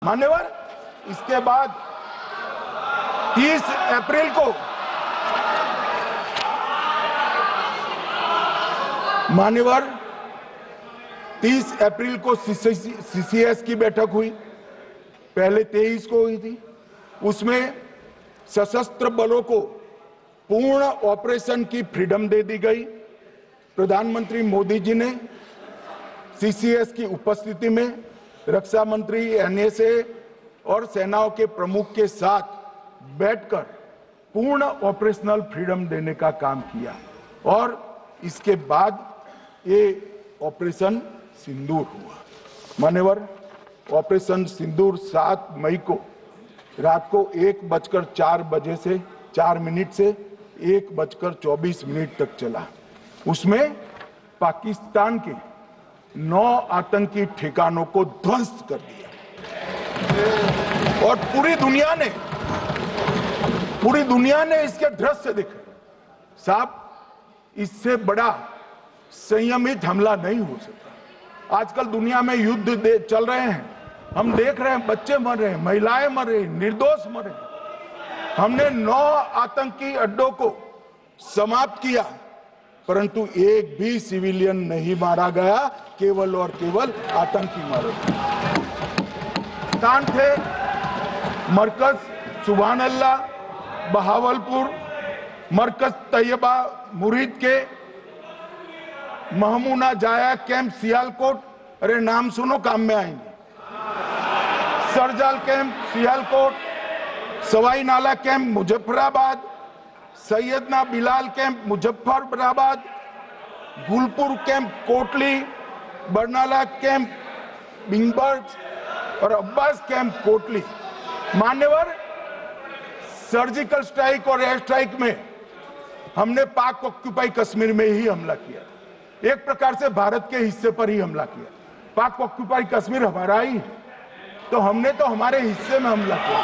मान्यवर, इसके बाद 30 अप्रैल को मान्यवर 30 अप्रैल को सीसीएस की बैठक हुई। पहले 23 को हुई थी। उसमें सशस्त्र बलों को पूर्ण ऑपरेशन की फ्रीडम दे दी गई। प्रधानमंत्री मोदी जी ने सीसीएस की उपस्थिति में रक्षा मंत्री, एनएसए और सेनाओं के प्रमुख के साथ बैठकर पूर्ण ऑपरेशनल फ्रीडम देने का काम किया और इसके बाद ये ऑपरेशन सिंदूर हुआ। मान्यवर, ऑपरेशन सिंदूर 7 मई को रात को 1:04 से 4 मिनट से 1:24 तक चला। उसमें पाकिस्तान के 9 आतंकी ठिकानों को ध्वस्त कर दिया और पूरी दुनिया ने इसके दृश्य देखे। साहब, इससे बड़ा संयमित हमला नहीं हो सकता। आजकल दुनिया में युद्ध चल रहे हैं, हम देख रहे हैं, बच्चे मर रहे हैं, महिलाएं मर रही, निर्दोष मर रहे। हमने 9 आतंकी अड्डों को समाप्त किया, परंतु एक भी सिविलियन नहीं मारा गया, केवल और केवल आतंकी मारे गए। स्थान थे मरकज सुभान अल्लाह बहावलपुर, मरकज तैयबा मुरीद के, महमूना जाया कैंप सियालकोट, अरे नाम सुनो काम में आएंगे, सरजाल camp Sialkot, Sawai Nala camp Muzaffarabad, Syedna Bilal camp Muzaffarabad, Gulpur camp Kotli, Barnala camp Bhimber और अब्बास कैंप कोटली। मान्यवर, सर्जिकल स्ट्राइक और एयर स्ट्राइक में हमने पाक ऑक्यूपाई कश्मीर में ही हमला किया। एक प्रकार से भारत के हिस्से पर ही हमला किया। पाक ऑक्यूपाई कश्मीर हमारा ही, तो हमने तो हमारे हिस्से में हमला किया।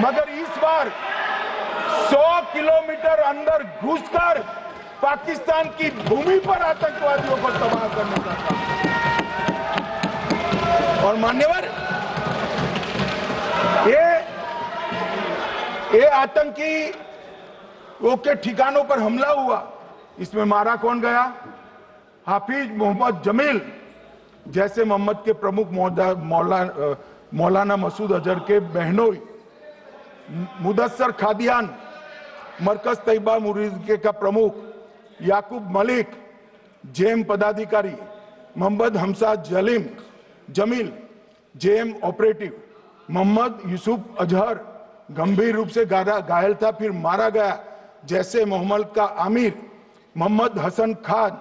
मगर इस बार 100 किलोमीटर अंदर घुसकर पाकिस्तान की भूमि पर आतंकवादियों को तबाह करने का काम। और मान्यवर, ये आतंकी के ठिकानों पर हमला हुआ। इसमें मारा कौन गया? हाफिज मोहम्मद जमील जैसे मोहम्मद के प्रमुख मौलाना मसूद अजहर के बहनोई, मुदस्सर खादियान, मरकज तैयबा मुरीद का प्रमुख याकूब मलिक, जेएम पदाधिकारी मोहम्मद हमसा जमील, जेएम ऑपरेटिव मोहम्मद यूसुफ अजहर गंभीर रूप से घायल था, फिर मारा गया। जैसे मोहम्मद का आमिर मोहम्मद हसन खान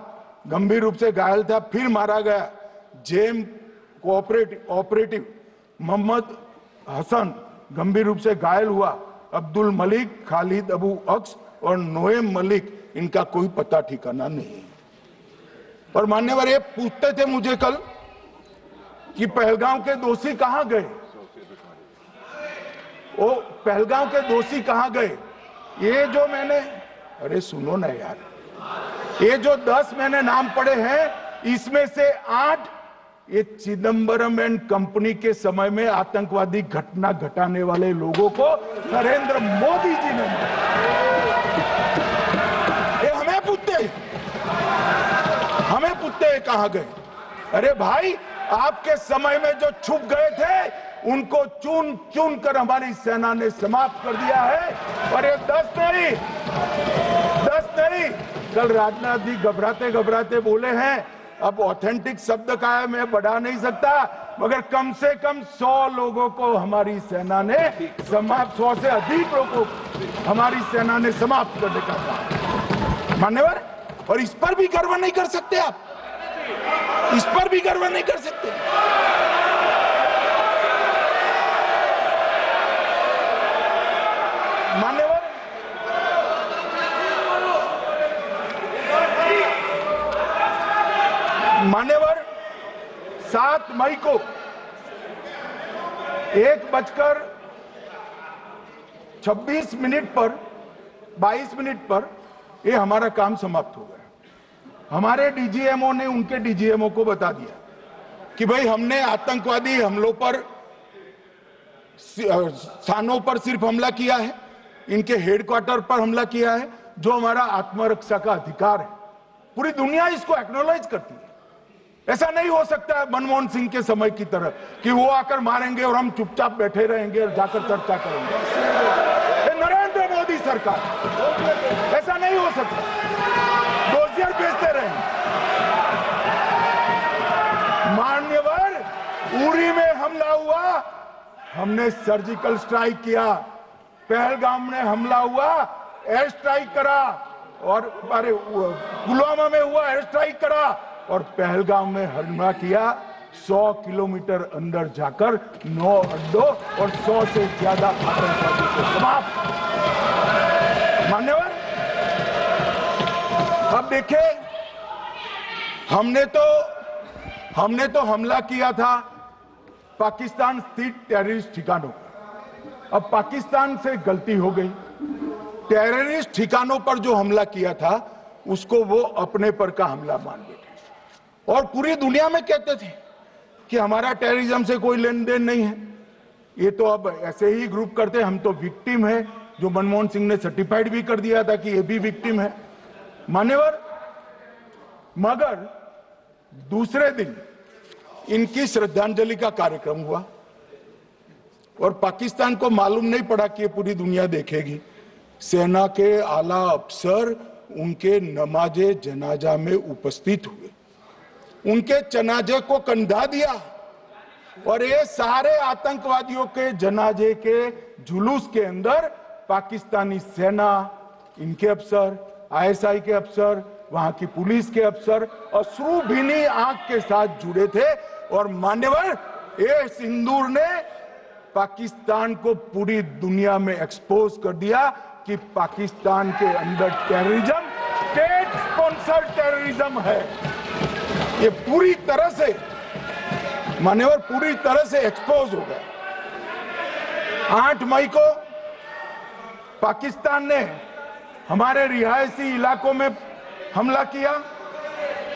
गंभीर रूप से घायल था, फिर मारा गया। जेएम ऑपरेटिव मोहम्मद हसन गंभीर रूप से घायल हुआ। अब्दुल मलिक, खालिद अबू अक्स और नोएम मलिक, इनका कोई पता ठिकाना नहीं। और मान्यवर, ये पूछते थे मुझे कल कि पहलगांव के दोषी कहां गए? वो पहलगांव के दोषी कहां गए? ये जो मैंने, अरे सुनो ना यार, ये जो 10 मैंने नाम पढ़े हैं, इसमें से 8 ये चिदंबरम एंड कंपनी के समय में आतंकवादी घटना घटाने वाले लोगों को नरेंद्र मोदी जी ने मारा। ये हमें पूछते कहां गए? अरे भाई, आपके समय में जो छुप गए थे उनको चुन चुन कर हमारी सेना ने समाप्त कर दिया है। और ये 10 नहीं, कल राजनाथ जी घबराते घबराते बोले हैं, अब ऑथेंटिक शब्द का है, मैं बढ़ा नहीं सकता, मगर कम से कम 100 लोगों को हमारी सेना ने समाप्त, 100 से अधिक लोगों को हमारी सेना ने समाप्त करने का काम। मान्यवर, और इस पर भी गर्व नहीं कर सकते आप? इस पर भी गर्व नहीं कर सकते? मान्यवर, 7 मई को 1:22 पर ये हमारा काम समाप्त हो गया। हमारे डीजीएमओ ने उनके डीजीएमओ को बता दिया कि भाई, हमने आतंकवादी हमलों पर स्थानों पर सिर्फ हमला किया है, इनके हेडक्वार्टर पर हमला किया है, जो हमारा आत्मरक्षा का अधिकार है। पूरी दुनिया इसको एक्नॉलेज करती है। ऐसा नहीं हो सकता है मनमोहन सिंह के समय की तरह कि वो आकर मारेंगे और हम चुपचाप बैठे रहेंगे और जाकर चर्चा करेंगे। नरेंद्र मोदी सरकार, ऐसा नहीं हो सकता। डोजियर भेजते रहेंगे। मान्यवर, उरी में हमला हुआ, हमने सर्जिकल स्ट्राइक किया। पहलगाम में हमला हुआ, एयर स्ट्राइक करा, और अरे पुलवामा में हुआ, एयर स्ट्राइक करा, और पहलगाम में हमला किया। 100 किलोमीटर अंदर जाकर 9 अड्डों और 100 से ज्यादा आतंकवादी को समाप्त। मान्यवर, अब देखें, हमने तो हमला किया था पाकिस्तान स्थित टेररिस्ट ठिकानों पर। अब पाकिस्तान से गलती हो गई। टेररिस्ट ठिकानों पर जो हमला किया था उसको वो अपने पर का हमला मान बैठे और पूरी दुनिया में कहते थे कि हमारा टेररिज्म से कोई लेन देन नहीं है। ये तो अब ऐसे ही ग्रुप करते, हम तो विक्टिम है, जो मनमोहन सिंह ने सर्टिफाइड भी कर दिया था कि ये भी विक्टिम है। मान्यवर, मगर दूसरे दिन इनकी श्रद्धांजलि का कार्यक्रम हुआ और पाकिस्तान को मालूम नहीं पड़ा कि ये पूरी दुनिया देखेगी। सेना के आला अफसर उनके नमाजे जनाजा में उपस्थित हुए, उनके जनाजे को कंधा दिया और ये सारे आतंकवादियों के जनाजे के जुलूस के अंदर पाकिस्तानी सेना, इनके अफसर, आईएसआई के अफसर, वहां की पुलिस के अफसर अश्रुभीनी आंख के साथ जुड़े थे। और मान्यवर, ये सिंदूर ने पाकिस्तान को पूरी दुनिया में एक्सपोज कर दिया कि पाकिस्तान के अंदर टेररिज्म स्टेट स्पॉन्सर्ड टेररिज्म है। ये पूरी तरह से, मान्यवर, पूरी तरह से एक्सपोज हो गया। 8 मई को पाकिस्तान ने हमारे रिहायशी इलाकों में हमला किया,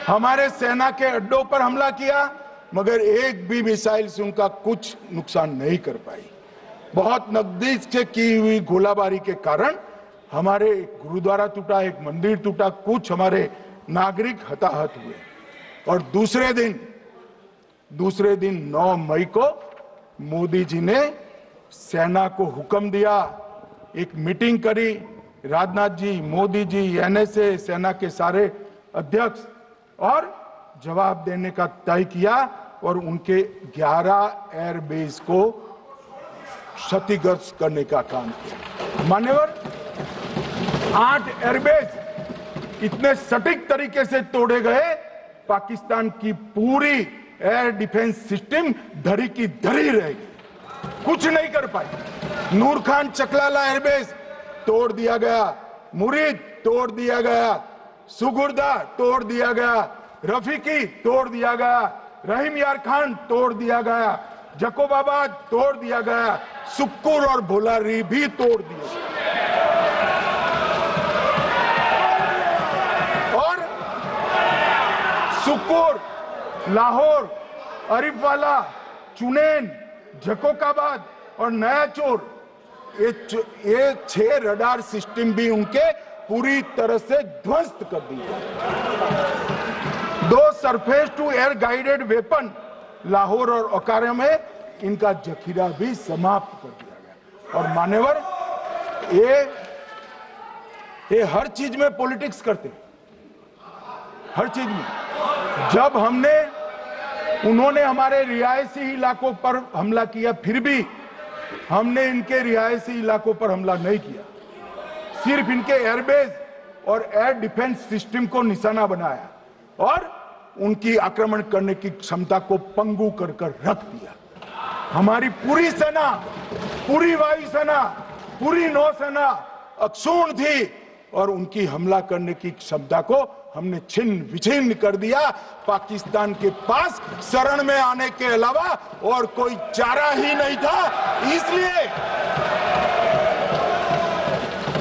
हमारे सेना के अड्डों पर हमला किया, मगर एक भी मिसाइल से उनका कुछ नुकसान नहीं कर पाई। बहुत नजदीक से की हुई गोलाबारी के कारण हमारे गुरुद्वारा टूटा, एक मंदिर टूटा, कुछ हमारे नागरिक हताहत हुए। और दूसरे दिन 9 मई को मोदी जी ने सेना को हुक्म दिया, एक मीटिंग करी, राजनाथ जी, मोदी जी, एनएसए, सेना के सारे अध्यक्ष, और जवाब देने का तय किया और उनके 11 एयरबेस को क्षतिग्रस्त करने का काम किया। मान्यवर, 8 एयरबेस इतने सटीक तरीके से तोड़े गए, पाकिस्तान की पूरी एयर डिफेंस सिस्टम धरी की धरी रहेगी, कुछ नहीं कर पाई। नूर खान चकलाला एयरबेस तोड़ दिया गया, मुरीद तोड़ दिया गया, सुगुर्दा तोड़ दिया गया, रफीकी तोड़ दिया गया, रहीम यार खान तोड़ दिया गया, जकोबाबाद तोड़ दिया गया, सुक्कुर और भोलारी भी तोड़ दिए। और सुक्कुर, लाहौर, अरिफवाला, चुनेन, जकोकाबाद और नया चोर, ये 6 रडार सिस्टम भी उनके पूरी तरह से ध्वस्त कर दिए। 2 surface to air guided weapon Lahore और ओकारा में इनका जखीरा भी समाप्त कर दिया गया। और मान्यवर, ये हर चीज में पॉलिटिक्स करते, हर चीज में। जब उन्होंने हमारे रिहायशी इलाकों पर हमला किया, फिर भी हमने इनके रिहायशी इलाकों पर हमला नहीं किया, सिर्फ इनके एयरबेस और एयर डिफेंस सिस्टम को निशाना बनाया और उनकी आक्रमण करने की क्षमता को पंगु कर रख दिया। हमारी पूरी सेना, पूरी वायुसेना, पूरी नौसेना अक्षुण्ण थी और उनकी हमला करने की क्षमता को हमने छिन्न विछिन्न कर दिया। पाकिस्तान के पास शरण में आने के अलावा और कोई चारा ही नहीं था। इसलिए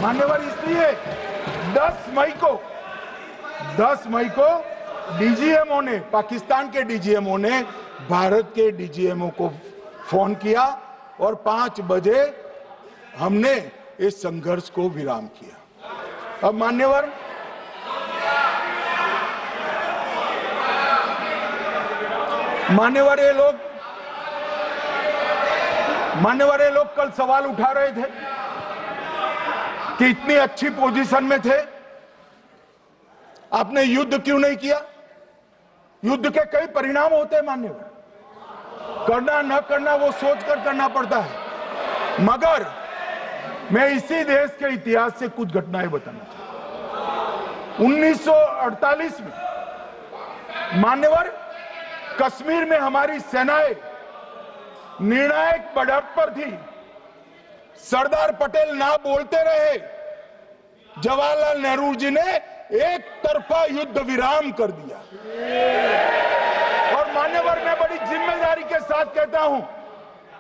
मान्यवर, इसलिए 10 मई को डीजीएमओ ने, पाकिस्तान के डीजीएमओ ने भारत के डीजीएमओ को फोन किया और 5 बजे हमने इस संघर्ष को विराम किया। अब मान्यवर, ये लोग कल सवाल उठा रहे थे कि इतनी अच्छी पोजीशन में थे, आपने युद्ध क्यों नहीं किया? युद्ध के कई परिणाम होते हैं मान्यवर, करना न करना वो सोचकर करना पड़ता है। मगर मैं इसी देश के इतिहास से कुछ घटनाएं बताना चाहता हूं। 1948 में मान्यवर, कश्मीर में हमारी सेनाएं निर्णायक बढ़त पर थी। सरदार पटेल ना बोलते रहे, जवाहरलाल नेहरू जी ने एक तरफा युद्ध विराम कर दिया। और मान्यवर, मैं बड़ी जिम्मेदारी के साथ कहता हूं,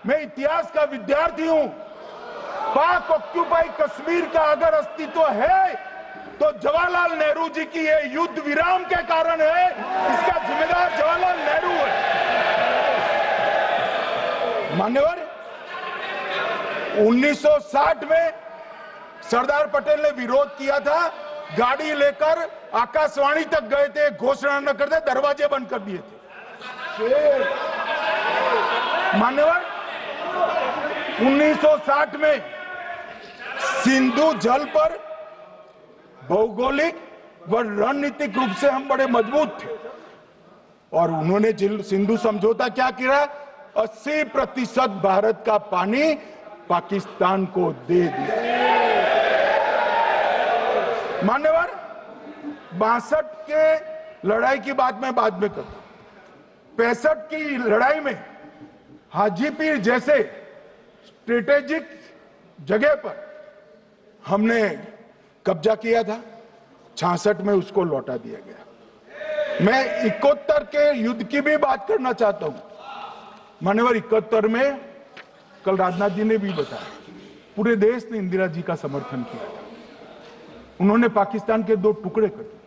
मैं इतिहास का विद्यार्थी हूं, पाक ऑक्यूपाई कश्मीर का अगर अस्तित्व है तो जवाहरलाल नेहरू जी की ये युद्ध विराम के कारण है। इसका जिम्मेदार जवाहरलाल नेहरू है। मान्यवर, 1960 में सरदार पटेल ने विरोध किया था, गाड़ी लेकर आकाशवाणी तक गए थे, घोषणा न करते दरवाजे बंद कर दिए थे। मान्यवर, 1960 में सिंधु जल पर भौगोलिक व रणनीतिक रूप से हम बड़े मजबूत थे और उन्होंने सिंधु समझौता क्या किया? 80% भारत का पानी पाकिस्तान को दे दिया। मान्यवर, 62 के लड़ाई की बात मैं बाद में करता हूं। 65 की लड़ाई में हाजीपीर जैसे स्ट्रेटेजिक जगह पर हमने कब्जा किया था, 66 में उसको लौटा दिया गया। मैं 71 के युद्ध की भी बात करना चाहता हूं। मान्यवर, 71 में कल राजनाथ जी ने भी बताया, पूरे देश ने इंदिरा जी का समर्थन किया था। उन्होंने पाकिस्तान के 2 टुकड़े कर दिए।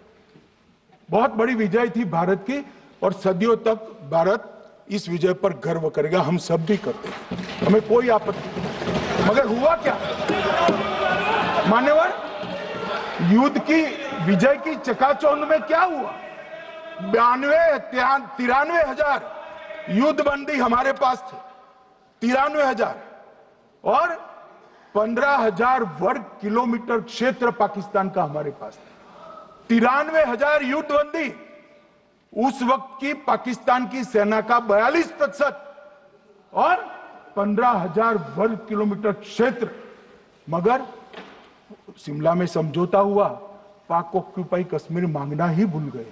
बहुत बड़ी विजय थी भारत की और सदियों तक भारत इस विजय पर गर्व करेगा। हम सब भी करते हैं, हमें कोई आपत्ति नहीं। मगर हुआ क्या मान्यवर? युद्ध की विजय की चकाचौंध में क्या हुआ? 93 हजार युद्धबंदी हमारे पास थे, 93 हजार, और 15,000 वर्ग किलोमीटर क्षेत्र पाकिस्तान का हमारे पास था। 93 हजार युद्धबंदी उस वक्त की पाकिस्तान की सेना का 42% और 15,000 वर्ग किलोमीटर क्षेत्र। मगर शिमला में समझौता हुआ, पाक ऑक्यूपाई कश्मीर मांगना ही भूल गए।